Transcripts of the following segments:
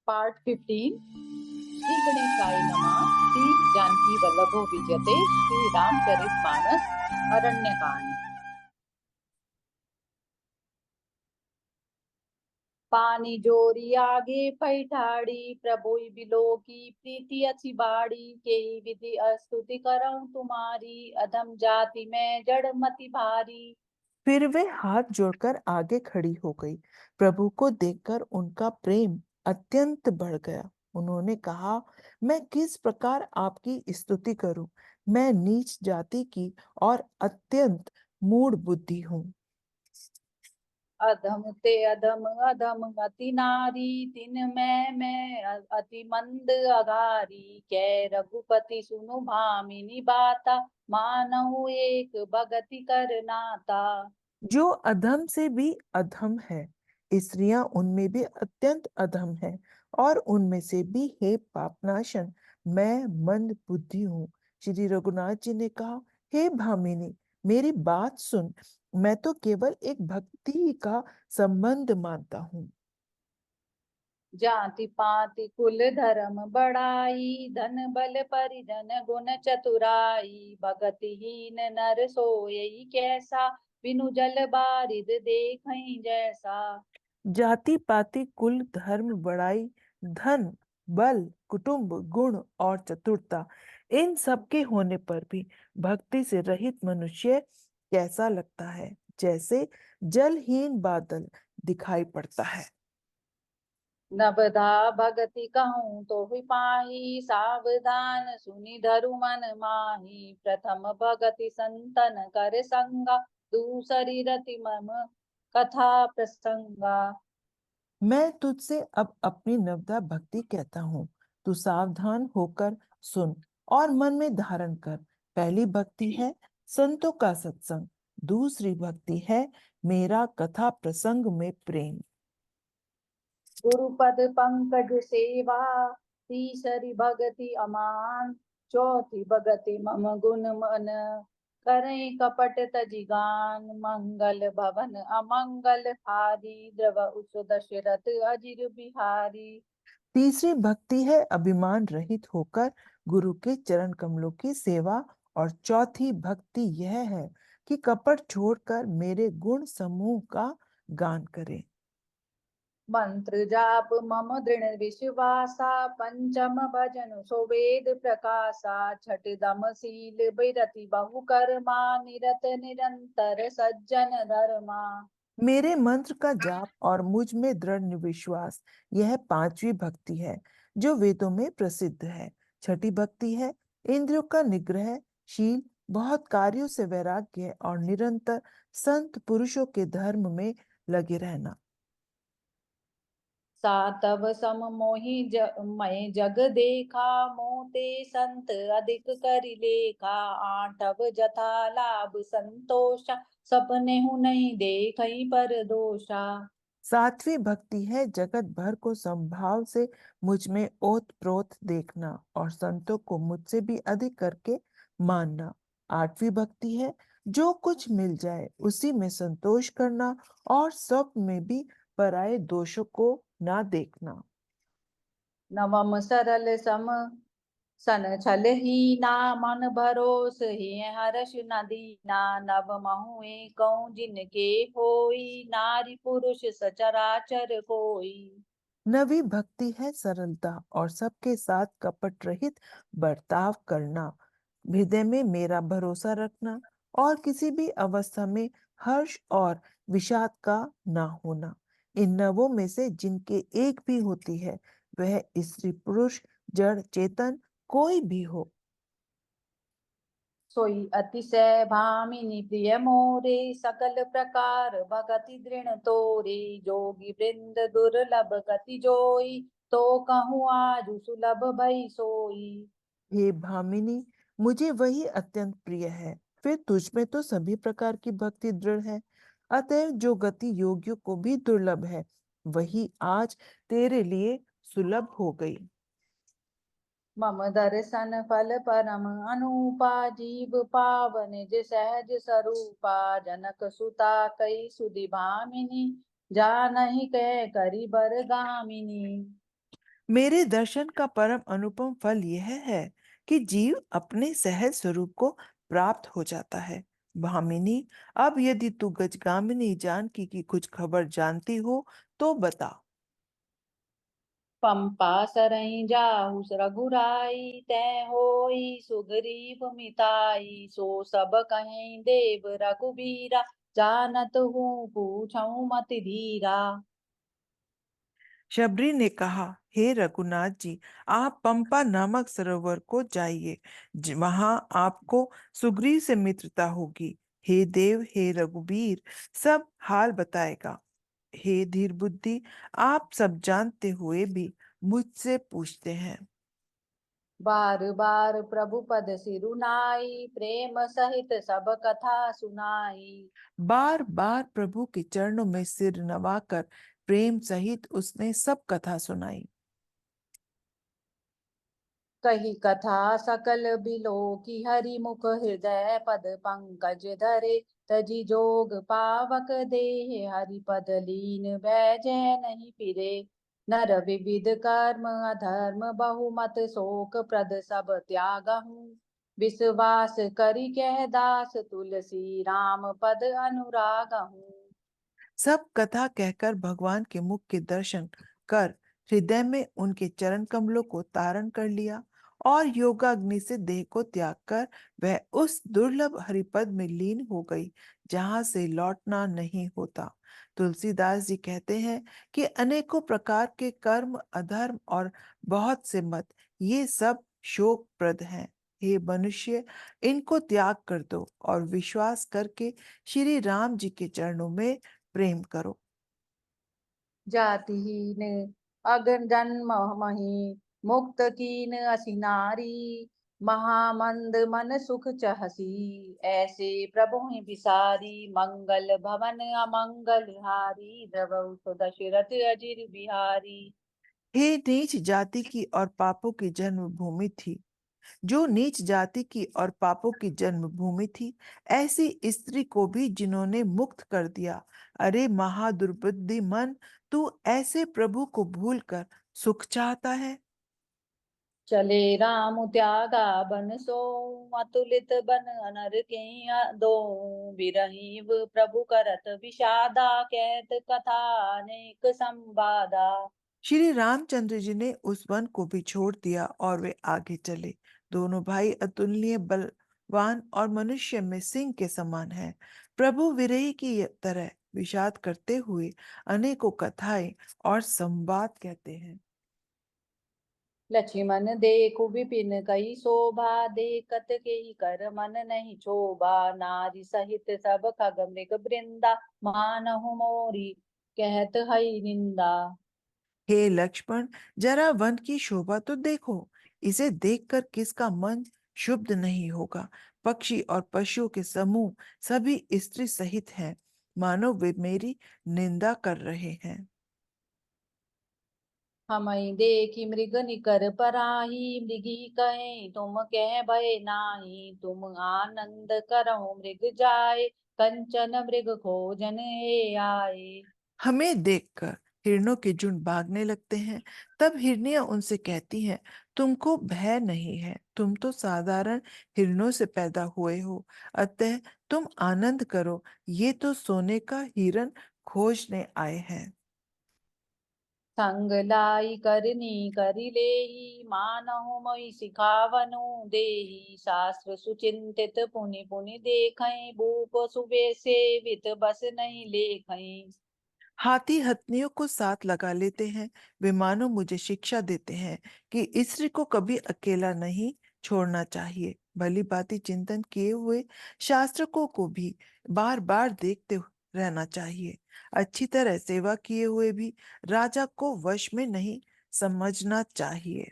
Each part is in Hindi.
पार्ट 15। श्री गणेशाय नमः। श्री जानकी वल्लभो विजयते। श्री रामचरितमानस अरण्यकांड। पानी जोरी आगे पैठाड़ी, प्रभुई बिलो की प्रीति अच्छी बाड़ी। के विधि स्तुति करऊं तुम्हारी, अधम जाति में जड़ मति भारी। फिर वे हाथ जोड़कर आगे खड़ी हो गई। प्रभु को देखकर उनका प्रेम अत्यंत बढ़ गया। उन्होंने कहा, मैं किस प्रकार आपकी स्तुति करूं? मैं नीच जाति की और अत्यंत मूढ़ बुद्धि हूँ। अधम ते अधम अधम अति नारी, तिन मैं अति मंद अगारी। कै रघुपति सुनु भामिनी बाता, मानहु एक भगति कर नाता। जो अधम से भी अधम है, स्त्रियां उनमें भी अत्यंत अधम है, और उनमें से भी हे पापनाशन, मैं मंद बुद्धि हूँ। श्री रघुनाथ जी ने कहा, हे भामिनी, मेरी बात सुन। मैं तो केवल एक भक्ति का संबंध मानता हूँ। जाति पाति कुल धर्म बढ़ाई, धन बल परिजन गुण चतुराई। भगतिहीन नर सोयई कैसा, बिनु जल बारिद देखई जैसा। जाति पाति कुल धर्म बड़ाई, धन बल कुटुंब गुण और चतुरता, इन सब के होने पर भी भक्ति से रहित मनुष्य कैसा लगता है? जैसे जलहीन बादल दिखाई पड़ता है। नबधा भगति कहूँ तो ही पाही, सावधान सुनि धरु मन माही। प्रथम भगति संतन कर संगा, दूसरी रति मम कथा प्रसंगा। मैं तुझसे अब अपनी नवदा भक्ति कहता हूँ। तू सावधान होकर सुन और मन में धारण कर। पहली भक्ति है संतों का सत्संग, दूसरी भक्ति है मेरा कथा प्रसंग में प्रेम। गुरुपद पंकज सेवा, तीसरी भगति अमान। चौथी भगति मम गुण मन, करें कपट तजिगान। मंगल भवन अमंगल हारी, द्रव उस दशरथ अजिर बिहारी। तीसरी भक्ति है अभिमान रहित होकर गुरु के चरण कमलों की सेवा, और चौथी भक्ति यह है कि कपट छोड़कर मेरे गुण समूह का गान करें। मंत्र जाप मम दृढ़ विश्वासा, पंचम भजन सो वेद प्रकाशा। छठ दम शील बिरति बहु कर्मा, निरत निरंतर सज्जन धर्मा। मेरे मंत्र का जाप और मुझ में दृढ़ विश्वास, यह पांचवी भक्ति है जो वेदों में प्रसिद्ध है। छठी भक्ति है इंद्रियों का निग्रह, शील, बहुत कार्यों से वैराग्य और निरंतर संत पुरुषों के धर्म में लगे रहना। सातव सम मोहि मैं जग देखा, मोते संत अधिक करि लेखा। आठव जथा लाभ संतोषा, सपने हूँ नहीं देखई पर दोषा। सातवीं भक्ति है जगत भर को संभाव से मुझ में ओत प्रोत देखना और संतों को मुझसे भी अधिक करके मानना। आठवीं भक्ति है जो कुछ मिल जाए उसी में संतोष करना और सब में भी पराये दोषों को ना देखना। नवम सरल सम सन छल ही ना, मन भरोस ही हर्ष न दीना। नव महुए कहूँ जिनके होई, नारी पुरुष सचराचर कोई। नवी भक्ति है सरलता और सबके साथ कपट रहित बर्ताव करना, हृदय में मेरा भरोसा रखना और किसी भी अवस्था में हर्ष और विषाद का ना होना। इन नवों में से जिनके एक भी होती है, वह स्त्री पुरुष जड़ चेतन कोई भी हो। सोई अतिशय भामिनी प्रिय मोरे, सकल प्रकार भगति दृढ़ तोरे। जोगी वृंद दुर्लभ गति जोई, तो कहूँ आज सुलभ भई सोई। हे भामिनी, मुझे वही अत्यंत प्रिय है। फिर तुझ में तो सभी प्रकार की भक्ति दृढ़ है, अतएव जो गति योगियों को भी दुर्लभ है, वही आज तेरे लिए सुलभ हो गई। मम दर्शन फल परम अनुपा, जीव पावन निज सहज स्वरूपा। जनक सुता कई सुधि भामिनी, जा नहीं कह करी बर गामिनी। मेरे दर्शन का परम अनुपम फल यह है कि जीव अपने सहज स्वरूप को प्राप्त हो जाता है। भामिनी, अब यदि तू गजगामिनी जानकी की कुछ खबर जानती हो तो बता। पंपा सरई जाहु रघुराई, तै होई सुग्रीव मिताई। सो सब कहें देव रघुबीरा, जानत हूँ पूछऊँ मति धीरा। शबरी ने कहा, हे रघुनाथ जी, आप पंपा नामक सरोवर को जाइए। वहां आपको सुग्रीव से मित्रता होगी। हे देव, हे रघुबीर, सब हाल बताएगा। हे धीर बुद्धि, आप सब जानते हुए भी मुझसे पूछते हैं। बार बार प्रभु पद सिरुनाई, प्रेम सहित सब कथा सुनाई। बार बार प्रभु के चरणों में सिर नवाकर प्रेम सहित उसने सब कथा सुनाई। कही कथा सकल बिलो की, हरि मुख हृदय पद पंकज धरे। तजी जोग पावक देह, हरि पद लीन बैजै नहीं फिरे। नर विविध कर्म अधर्म, बहुमत शोक प्रद सब त्यागहूँ। विश्वास करि कह दास, तुलसी राम पद अनुरागहूँ। सब कथा कहकर भगवान के मुख के दर्शन कर हृदय में उनके चरण कमलों को तारण कर लिया और योगाग्नि से देह को त्याग कर वह उस दुर्लभ हरिपद में लीन हो गई जहां से लौटना नहीं होता। तुलसीदास जी कहते हैं कि अनेकों प्रकार के कर्म, अधर्म और बहुत से मत, ये सब शोकप्रद हैं। हे मनुष्य, इनको त्याग कर दो और विश्वास करके श्री राम जी के चरणों में प्रेम करो। जातिहीन अगन जन्म मही, मुक्त कीन असी नारी। महामंद मन सुख चहसी, ऐसे प्रभु ही बिसारी। मंगल भवन अमंगल हारी, द्रवहु तो दशरथ अजिर बिहारी। हे नीच जाति की और पापों की जन्मभूमि थी, जो नीच जाति की और पापों की जन्मभूमि थी, ऐसी स्त्री को भी जिन्होंने मुक्त कर दिया। अरे महादुर्बुद्धि मन, तू ऐसे प्रभु को भूलकर सुख चाहता है। चले राम त्यागा बन सो, अतुलित बन अनर के दो। बिरहीब प्रभु करत विषादा, कहत कथा अनेक संवादा। श्री रामचंद्र जी ने उस वन को भी छोड़ दिया और वे आगे चले। दोनों भाई अतुलनीय बलवान और मनुष्य में सिंह के समान हैं। प्रभु विरही की तरह विषाद करते हुए अनेकों कथाएं और संवाद कहते हैं। लक्ष्मण देखु विपिन कई शोभा, देखत के ही कर मन नहीं क्षोभा। नारी सहित सब खग मृग वृंदा, मानहु मोरी कहत हई निंदा। हे लक्ष्मण, जरा वन की शोभा तो देखो। इसे देखकर किसका मन शुद्ध नहीं होगा। पक्षी और पशुओं के समूह सभी स्त्री सहित हैं, मानो वे मेरी निंदा कर रहे हैं। हमई देखी मृग निकर पराही, मृगी कहे तुम कह भय नाही। तुम आनंद करहु मृग जाए, कंचन मृग खोजन ए आए। हमें देखकर हिरणों के झुंड भागने लगते हैं। तब हिरनियां उनसे कहती हैं, तुमको भय नहीं है, तुम तो साधारण हिरणों से पैदा हुए हो, अतः तुम आनंद करो। ये तो सोने का हिरण खोजने आए हैं। संग लाई करनी करि लेही, मानहु मोहि सिखावनु देही। शास्त्र सुचिंतित पुनि पुनि देखै, भूप सुबे सेवित बस नहीं लेखै। हाथी हथनियों को साथ लगा लेते हैं। वे मानो मुझे शिक्षा देते हैं कि स्त्री को कभी अकेला नहीं छोड़ना चाहिए। भली भांति चिंतन किए हुए शास्त्रकों को भी बार बार देखते रहना चाहिए। अच्छी तरह सेवा किए हुए भी राजा को वश में नहीं समझना चाहिए।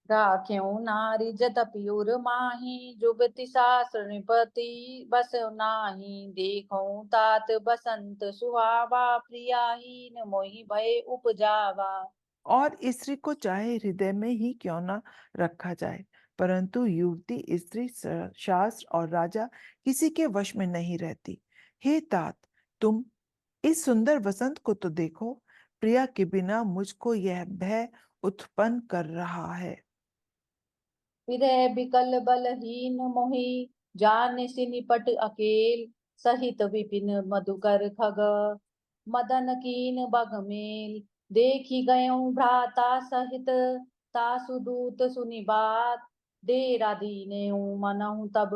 राख्यों नारी जतपि उर माही, जुगति शास्त्र निपति बस नाही। देखो तात बसंत सुहावा, प्रियाहीन मोहि भय उपजावा। और स्त्री को चाहे हृदय में ही क्यों ना रखा जाए, परंतु युवती, स्त्री, शास्त्र और राजा किसी के वश में नहीं रहती। हे तात, तुम इस सुंदर वसंत को तो देखो। प्रिया के बिना मुझको यह भय उत्पन्न कर रहा है। विरह बिकल बलहीन मोहि, जान से निपट अकेल, सहित विपिन मधुकर खग, मदन कीन बगमेल, देखी गयऊँ भ्राता सहित, तासु दूत सुनि बात, डेरा दीनेऊ मनहु तब,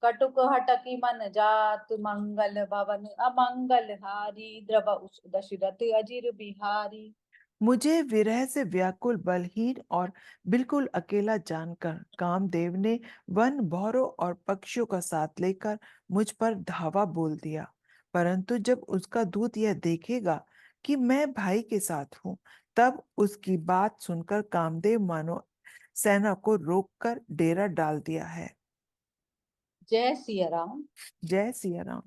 कटुक हटकी मन जात, मंगल भवन अमंगल हारी, द्रव दशरथ अजिर बिहारी। मुझे विरह से व्याकुल, बलहीन और बिल्कुल अकेला जानकर कामदेव ने वन, भौरों और पक्षियों का साथ लेकर मुझ पर धावा बोल दिया। परंतु जब उसका दूत यह देखेगा कि मैं भाई के साथ हूं, तब उसकी बात सुनकर कामदेव मानो सेना को रोककर डेरा डाल दिया है। जय सिया राम। जय सिया राम।